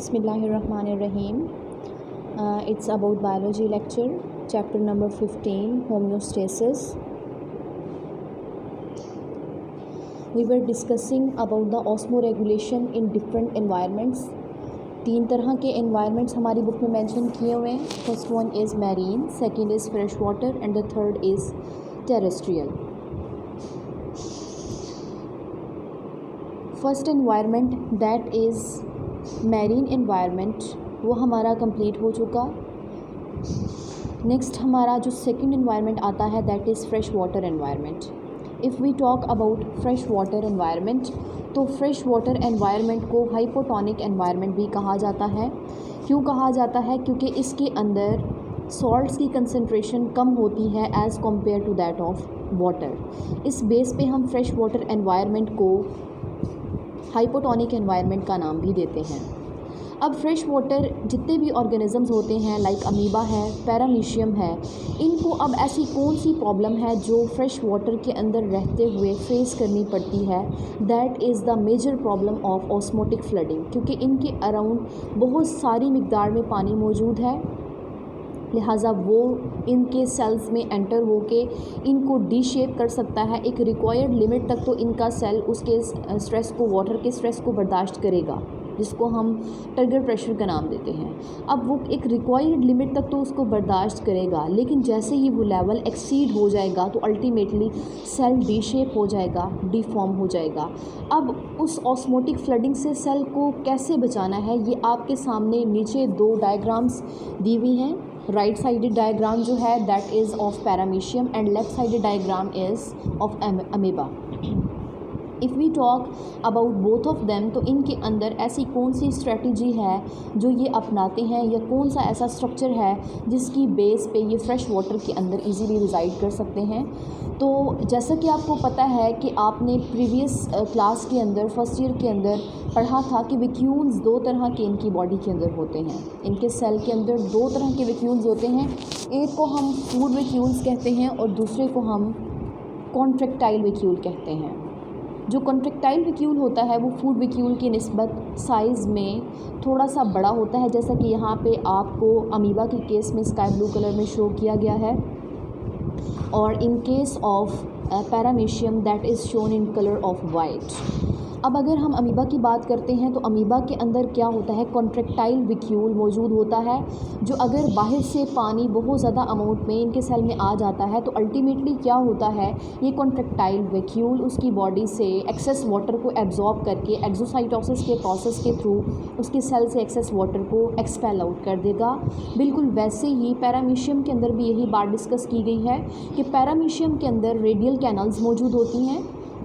Bismillahirrahmanirrahim. It's about biology lecture, chapter number 15, homeostasis. We were discussing about the osmoregulation in different environments. 3 तरह के environments हमारी book में mention किए हुए हैं. First one is marine, second is fresh water and the third is terrestrial. First environment that is marine environment वो हमारा complete हो चुका. नेक्स्ट हमारा जो सेकंड एनवायरनमेंट आता है that is fresh water environment. If we talk about fresh water environment तो fresh water environment को हाइपोटोनिक एनवायरनमेंट भी कहा जाता है. क्यों कहा जाता है? क्योंकि इसके अंदर सॉल्ट्स की कंसंट्रेशन कम होती है as compare to that of water. इस बेस पे हम फ्रेश वाटर एनवायरनमेंट को हाइपोटोनिक एनवायरनमेंट का नाम भी देते हैं. अब फ्रेश वाटर जितने भी ऑर्गेनिजम्स होते हैं लाइक अमीबा है, पैरामीशियम है, इनको अब ऐसी कौन सी प्रॉब्लम है जो फ्रेश वाटर के अंदर रहते हुए फेस करनी पड़ती है? That is the major problem of osmotic flooding. क्योंकि इनके अराउंड बहुत सारी मिकदार में पानी मौजूद है, लिहाजा वो इनके सेल्स में एंटर होके इनको डी शेप कर सकता है. एक रिक्वायर्ड लिमिट तक तो इनका सेल उसके स्ट्रेस को, वाटर के स्ट्रेस को बर्दाश्त करेगा, जिसको हम टर्गर प्रेशर का नाम देते हैं. अब वो एक रिक्वायर्ड लिमिट तक तो उसको बर्दाश्त करेगा, लेकिन जैसे ही वो लेवल एक्सीड हो जाएगा तो अल्टीमेटली सेल डी शेप हो जाएगा, डिफॉर्म हो जाएगा. अब उस ऑस्मोटिक फ्लडिंग से सेल को कैसे बचाना है, ये आपके सामने नीचे 2 डायग्राम्स दी हुई हैं. राइट साइडेड डायग्राम जो है that is of paramecium and left sided diagram is of amoeba. If we talk about both of them तो इनके अंदर ऐसी कौन सी स्ट्रेटजी है जो ये अपनाते हैं, या कौन सा ऐसा स्ट्रक्चर है जिसकी बेस पे ये फ्रेश वाटर के अंदर इजीली रिजाइड कर सकते हैं? तो जैसा कि आपको पता है कि आपने प्रीवियस क्लास के अंदर फर्स्ट ईयर के अंदर पढ़ा था कि वैक्यूल्स 2 तरह के इनकी बॉडी के अंदर होते हैं. इनके सेल के अंदर 2 तरह के वैक्यूल्स होते हैं. एक को हम फूड वैक्यूल्स कहते हैं और दूसरे को हम कॉन्ट्रैक्टाइल वैक्यूल कहते हैं. जो कॉन्ट्रैक्टाइल वैक्यूल होता है वो फूड वैक्यूल की निस्बत साइज़ में थोड़ा सा बड़ा होता है, जैसा कि यहाँ पे आपको अमीबा के केस में स्काई ब्लू कलर में शो किया गया है, और इन case of paramecium that is shown in colour of white. अब अगर हम अमीबा की बात करते हैं तो अमीबा के अंदर क्या होता है, कॉन्ट्रैक्टाइल वैक्यूल मौजूद होता है, जो अगर बाहर से पानी बहुत ज़्यादा अमाउंट में इनके सेल में आ जाता है तो अल्टीमेटली क्या होता है, ये कॉन्ट्रैक्टाइल वैक्यूल उसकी बॉडी से एक्सेस वाटर को एब्जॉर्ब करके एक्सोसाइटोसिस के प्रोसेस के थ्रू उसके सेल से एक्सेस वाटर को एक्सपेल आउट कर देगा. बिल्कुल वैसे ही पैरामीशियम के अंदर भी यही बात डिस्कस की गई है कि पैरामीशियम के अंदर रेडियल कैनल्स मौजूद होती हैं.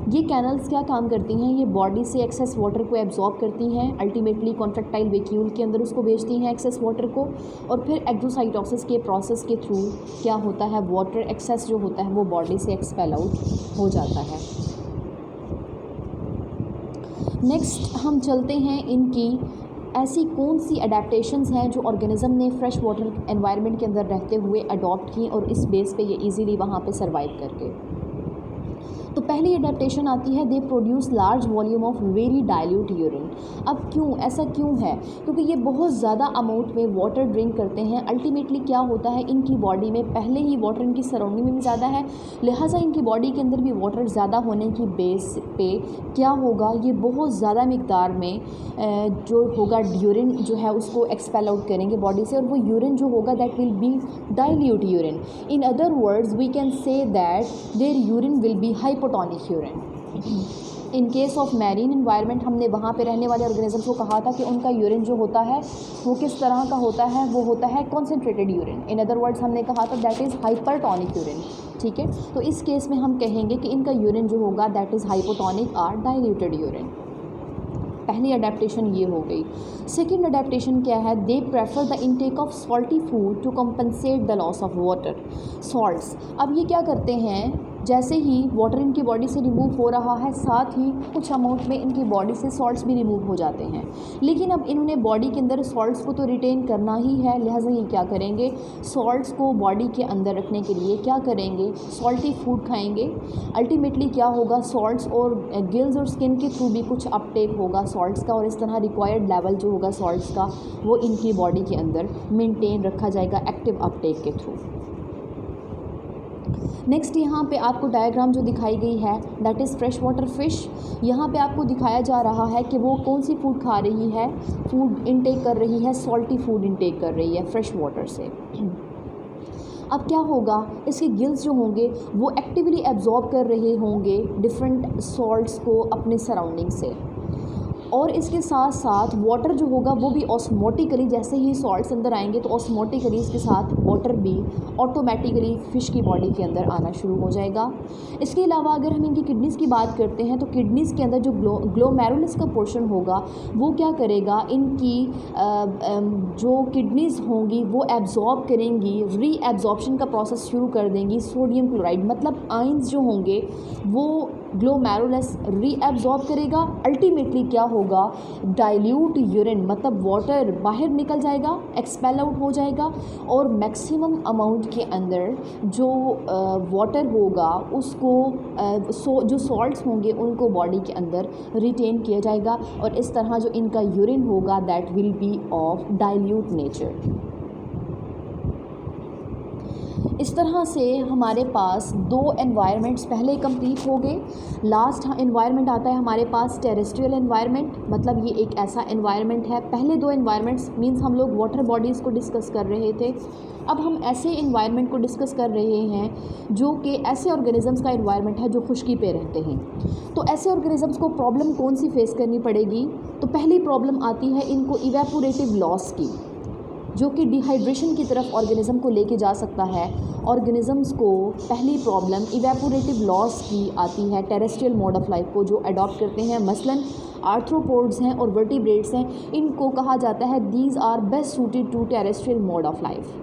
ये कैनल्स क्या काम करती हैं, ये बॉडी से एक्सेस वाटर को एब्जॉर्ब करती हैं, अल्टीमेटली कॉन्ट्रैक्टाइल वैक्यूल के अंदर उसको भेजती हैं एक्सेस वाटर को, और फिर एक्सोसाइटोसिस के प्रोसेस के थ्रू क्या होता है, वाटर एक्सेस जो होता है वो बॉडी से एक्सपेल आउट हो जाता है. नेक्स्ट हम चलते हैं इनकी ऐसी कौन सी अडेप्टेशंस हैं जो ऑर्गेनिज्म ने फ्रेश वाटर एनवायरनमेंट के अंदर रहते हुए अडॉप्ट की और इस बेस पे ये इजीली वहाँ पे सर्वाइव करके. तो पहली अडेप्टेशन आती है they produce large volume of very dilute urine. अब क्यों ऐसा क्यों है? क्योंकि ये बहुत ज़्यादा अमाउंट में वाटर ड्रिंक करते हैं. अल्टीमेटली क्या होता है, इनकी बॉडी में पहले ही वाटर इनकी सराउंडिंग में भी ज़्यादा है, लिहाजा इनकी बॉडी के अंदर भी वाटर ज़्यादा होने की बेस पे क्या होगा, ये बहुत ज़्यादा मिकदार में जो होगा यूरिन जो है उसको एक्सपेल आउट करेंगे बॉडी से, और वो यूरिन जो होगा that will be dilute urine. In other words we can say that there urine will be hypotonic urine. In case of marine environment हमने वहाँ पे रहने वाले ऑर्गेनिजम्स को कहा था कि उनका यूरिन जो होता है वो किस तरह का होता है, वो होता है concentrated urine. In other words हमने कहा था दैट इज़ हाइपरटोनिक यूरिन. ठीक है, तो इस केस में हम कहेंगे कि इनका यूरिन जो होगा दैट इज़ हाइपोटोनिक और डाइल्यूटेड यूरिन. पहली अडेप्टेशन ये हो गई. सेकेंड अडेप्टेशन क्या है, they prefer the intake of salty food to compensate the loss of water. Salts, अब ये क्या करते हैं, जैसे ही वाटर इनकी बॉडी से रिमूव हो रहा है, साथ ही कुछ अमाउंट में इनकी बॉडी से सॉल्ट्स भी रिमूव हो जाते हैं। लेकिन अब इन्होंने बॉडी के अंदर सॉल्ट्स को तो रिटेन करना ही है, लिहाजा ये क्या करेंगे, सॉल्ट्स को बॉडी के अंदर रखने के लिए क्या करेंगे, सॉल्टी फूड खाएंगे। अल्टीमेटली क्या होगा, सॉल्ट्स और गिल्स और स्किन के थ्रू भी कुछ अपटेक होगा सॉल्ट्स का, और इस तरह रिक्वायर्ड लेवल जो होगा सॉल्ट्स का वो इनकी बॉडी के अंदर मेंटेन रखा जाएगा एक्टिव अपटेक के थ्रू। नेक्स्ट यहाँ पे आपको डायग्राम जो दिखाई गई है that is fresh water fish. यहाँ पे आपको दिखाया जा रहा है कि वो कौन सी फूड खा रही है, फूड इनटेक कर रही है, सॉल्टी फूड इनटेक कर रही है फ्रेश वाटर से। अब क्या होगा, इसके गिल्स जो होंगे वो एक्टिवली एब्जॉर्ब कर रहे होंगे डिफरेंट सॉल्ट्स को अपने सराउंडिंग से, और इसके साथ साथ वाटर जो होगा वो भी ऑस्मोटिकली, जैसे ही सॉल्ट्स अंदर आएंगे तो ऑस्मोटिकली इसके साथ वाटर भी ऑटोमेटिकली फ़िश की बॉडी के अंदर आना शुरू हो जाएगा। इसके अलावा अगर हम इनकी किडनीज़ की बात करते हैं तो किडनीज़ के अंदर जो ग्लोमेरुलस का पोर्शन होगा वो क्या करेगा, इनकी जो किडनीज़ होंगी वो एब्जॉर्ब करेंगी, री एब्जॉर्प्शन का प्रोसेस शुरू कर देंगी सोडियम क्लोराइड, मतलब आयंस जो होंगे वो ग्लोमेरुलस री एब्जॉर्ब करेगा। अल्टीमेटली क्या होगा, डाइल्यूट यूरिन मतलब वाटर बाहर निकल जाएगा, एक्सपेल आउट हो जाएगा, और मैक्सिमम अमाउंट के अंदर जो वाटर होगा उसको जो सॉल्ट्स होंगे उनको बॉडी के अंदर रिटेन किया जाएगा, और इस तरह जो इनका यूरिन होगा that will B of dilute nature. इस तरह से हमारे पास दो एनवायरनमेंट्स पहले कंप्लीट हो गए। लास्ट एनवायरनमेंट आता है हमारे पास टेरेस्ट्रियल एनवायरनमेंट, मतलब ये एक ऐसा एनवायरनमेंट है, पहले दो एनवायरनमेंट्स मींस हम लोग वाटर बॉडीज़ को डिस्कस कर रहे थे, अब हम ऐसे एनवायरनमेंट को डिस्कस कर रहे हैं जो कि ऐसे ऑर्गेनिजम्स का एनवायरनमेंट है जो खुश्की पे रहते हैं। तो ऐसे ऑर्गेनिजम्स को प्रॉब्लम कौन सी फेस करनी पड़ेगी, तो पहली प्रॉब्लम आती है इनको इवेपोरेटिव लॉस की, जो कि डिहाइड्रेशन की तरफ ऑर्गेनिज़म को लेके जा सकता है। ऑर्गेनिजम्स को पहली प्रॉब्लम इवेपोरेटिव लॉस की आती है टेरेस्ट्रियल मोड ऑफ लाइफ को जो अडॉप्ट करते हैं, मसलन आर्थ्रोपोड्स हैं और वर्टिब्रेट्स हैं, इनको कहा जाता है these are best suited to terrestrial mode of life.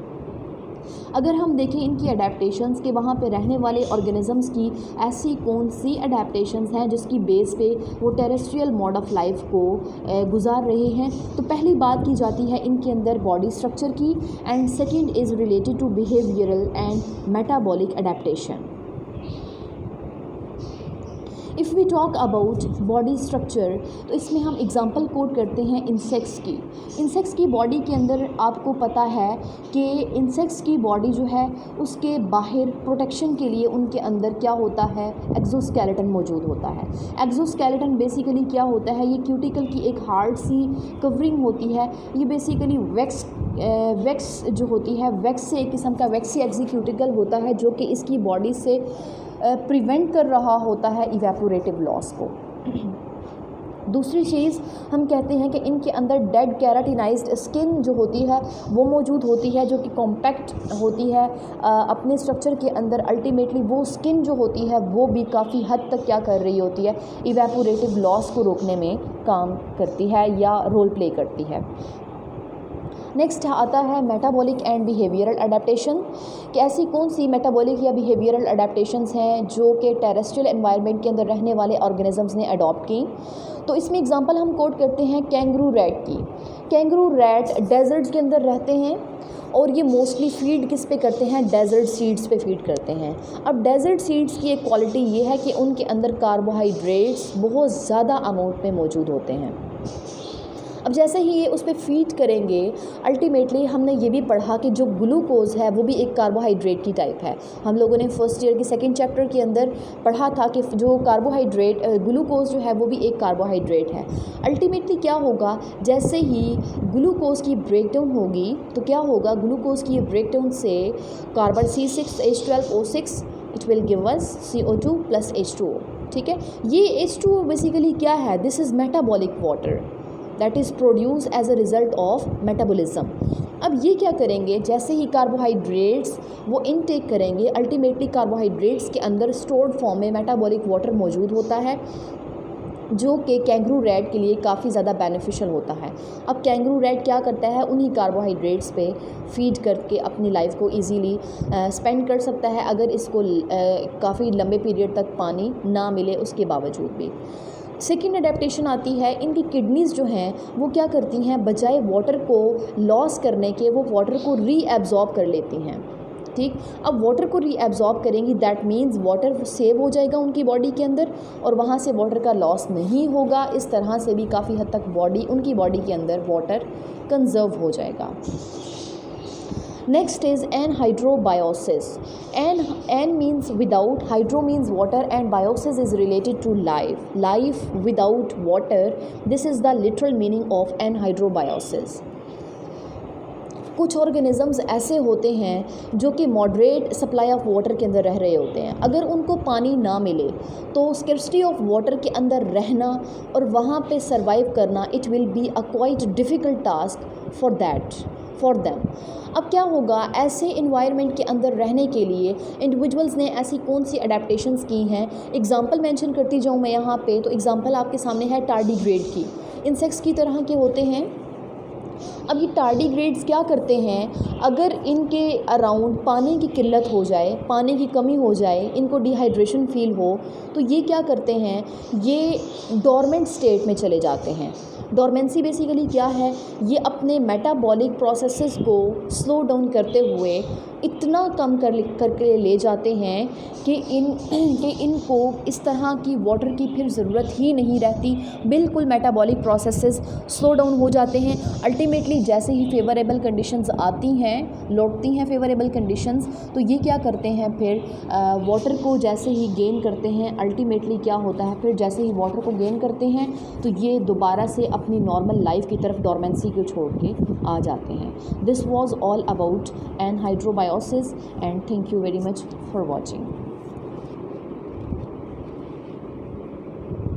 अगर हम देखें इनकी अडेप्टैशंस के वहाँ पे रहने वाले ऑर्गेनिजम्स की ऐसी कौन सी अडेप्टैशंस हैं जिसकी बेस पे वो टेरेस्ट्रियल मोड ऑफ लाइफ को गुजार रहे हैं, तो पहली बात की जाती है इनके अंदर बॉडी स्ट्रक्चर की, and second is related to behavioural and metabolic adaptation. If we talk about body structure तो इसमें हम एग्जांपल कोट करते हैं इंसेक्ट्स की। इंसेक्ट्स की बॉडी के अंदर आपको पता है कि इंसेक्ट्स की बॉडी जो है उसके बाहर प्रोटेक्शन के लिए उनके अंदर क्या होता है, एक्सोस्केलेटन मौजूद होता है। एक्सोस्केलेटन बेसिकली क्या होता है, ये क्यूटिकल की एक हार्ड सी कवरिंग होती है। ये बेसिकली वैक्स जो होती है, वैक्स से एक किस्म का वैक्सी एक्सिक्यूटिकल होता है जो कि इसकी बॉडी से प्रिवेंट कर रहा होता है इवेपोरेटिव लॉस को। दूसरी चीज़ हम कहते हैं कि इनके अंदर डेड कैराटिनाइज्ड स्किन जो होती है वो मौजूद होती है, जो कि कॉम्पैक्ट होती है अपने स्ट्रक्चर के अंदर। अल्टीमेटली वो स्किन जो होती है वो भी काफ़ी हद तक क्या कर रही होती है, इवेपोरेटिव लॉस को रोकने में काम करती है या रोल प्ले करती है। नेक्स्ट आता है मेटाबॉलिक एंड बिहेवियरल अडेप्टैशन, कि ऐसी कौन सी मेटाबॉलिक या बिहेवियरल अडेप्टैशंस हैं जो कि टेरेस्ट्रियल एनवायरनमेंट के अंदर रहने वाले ऑर्गेनिजम्स ने अडॉप्ट की। तो इसमें एग्जांपल हम कोट करते हैं कैंगरू रैट की। कैंगरू रैट डेजर्ट्स के अंदर रहते हैं और ये मोस्टली फीड किस पे करते हैं, डेजर्ट सीड्स पे फीड करते हैं। अब डेजर्ट सीड्स की एक क्वालिटी ये है कि उनके अंदर कार्बोहाइड्रेट्स बहुत ज़्यादा अमाउंट में मौजूद होते हैं। अब जैसे ही ये उस पर फीड करेंगे, अल्टीमेटली हमने ये भी पढ़ा कि जो ग्लूकोज़ है वो भी एक कार्बोहाइड्रेट की टाइप है। हम लोगों ने फर्स्ट ईयर के सेकंड चैप्टर के अंदर पढ़ा था कि जो कार्बोहाइड्रेट ग्लूकोज़ जो है वो भी एक कार्बोहाइड्रेट है। अल्टीमेटली क्या होगा, जैसे ही ग्लूकोज़ की ब्रेकडाउन होगी तो क्या होगा, ग्लूकोज़ की ब्रेकडाउन से carbon C6H12O6 it will give us CO2 + H2O। ठीक है, ये H2O बेसिकली क्या है, this is metabolic water that is produce as a result of metabolism. अब ये क्या करेंगे, जैसे ही कार्बोहाइड्रेट्स वो इनटेक करेंगे, अल्टीमेटली कार्बोहाइड्रेट्स के अंदर स्टोर्ड फॉर्म में मेटाबॉलिक वाटर मौजूद होता है जो कि कैंगरू रैट के लिए काफ़ी ज़्यादा बेनिफिशियल होता है। अब कैंगरू रैट क्या करता है, उन्हीं कार्बोहाइड्रेट्स पे फीड करके अपनी लाइफ को इजीली स्पेंड कर सकता है, अगर इसको काफ़ी लंबे पीरियड तक पानी ना मिले उसके बावजूद भी। सेकेंड अडेप्टेशन आती है, इनकी किडनीज़ जो हैं वो क्या करती हैं, बजाय वाटर को लॉस करने के वो वाटर को रीएब्जॉर्ब कर लेती हैं। ठीक, अब वाटर को रीएब्जॉर्ब करेंगी, दैट मीन्स वाटर सेव हो जाएगा उनकी बॉडी के अंदर और वहाँ से वाटर का लॉस नहीं होगा। इस तरह से भी काफ़ी हद तक उनकी बॉडी के अंदर वाटर कंजर्व हो जाएगा। Next is anhydrobiosis. An means without, hydro means water, and biosis is related to life. Life without water. This is the literal meaning of anhydrobiosis. कुछ ऑर्गेनिज़म्स ऐसे होते हैं जो कि मॉडरेट सप्लाई ऑफ वाटर के अंदर रह रहे होते हैं। अगर उनको पानी ना मिले तो स्कैर्सिटी ऑफ वाटर के अंदर रहना और वहाँ पे सरवाइव करना, it will be a quite difficult task for them. अब क्या होगा, ऐसे इन्वायरमेंट के अंदर रहने के लिए इंडिविजुअल्स ने ऐसी कौन सी अडेप्टेशंस की हैं। एग्जांपल मेंशन करती जाऊँ मैं यहाँ पे, तो एग्जांपल आपके सामने है टार्डीग्रेड की। इंसेक्ट्स की तरह के होते हैं। अब ये टार्डीग्रेड्स क्या करते हैं, अगर इनके अराउंड पानी की किल्लत हो जाए, पानी की कमी हो जाए, इनको डिहाइड्रेशन फील हो, तो ये क्या करते हैं, ये डोरमेंट स्टेट में चले जाते हैं। डोरमेंसी बेसिकली क्या है, ये अपने मेटाबॉलिक प्रोसेसेस को स्लो डाउन करते हुए इतना कम करके ले जाते हैं कि इनको इस तरह की वाटर की फिर ज़रूरत ही नहीं रहती। बिल्कुल मेटाबॉलिक प्रोसेसेस स्लो डाउन हो जाते हैं। अल्टीमेटली जैसे ही फेवरेबल कंडीशंस आती हैं, लौटती हैं फेवरेबल कंडीशंस, तो ये क्या करते हैं, फिर वाटर को जैसे ही गेन करते हैं, अल्टीमेटली क्या होता है, फिर जैसे ही वाटर को गेन करते हैं तो ये दोबारा से अपनी नॉर्मल लाइफ की तरफ डोरमेंसी को छोड़ के आ जाते हैं। This was all about anhydrobiosis and thank you very much for watching.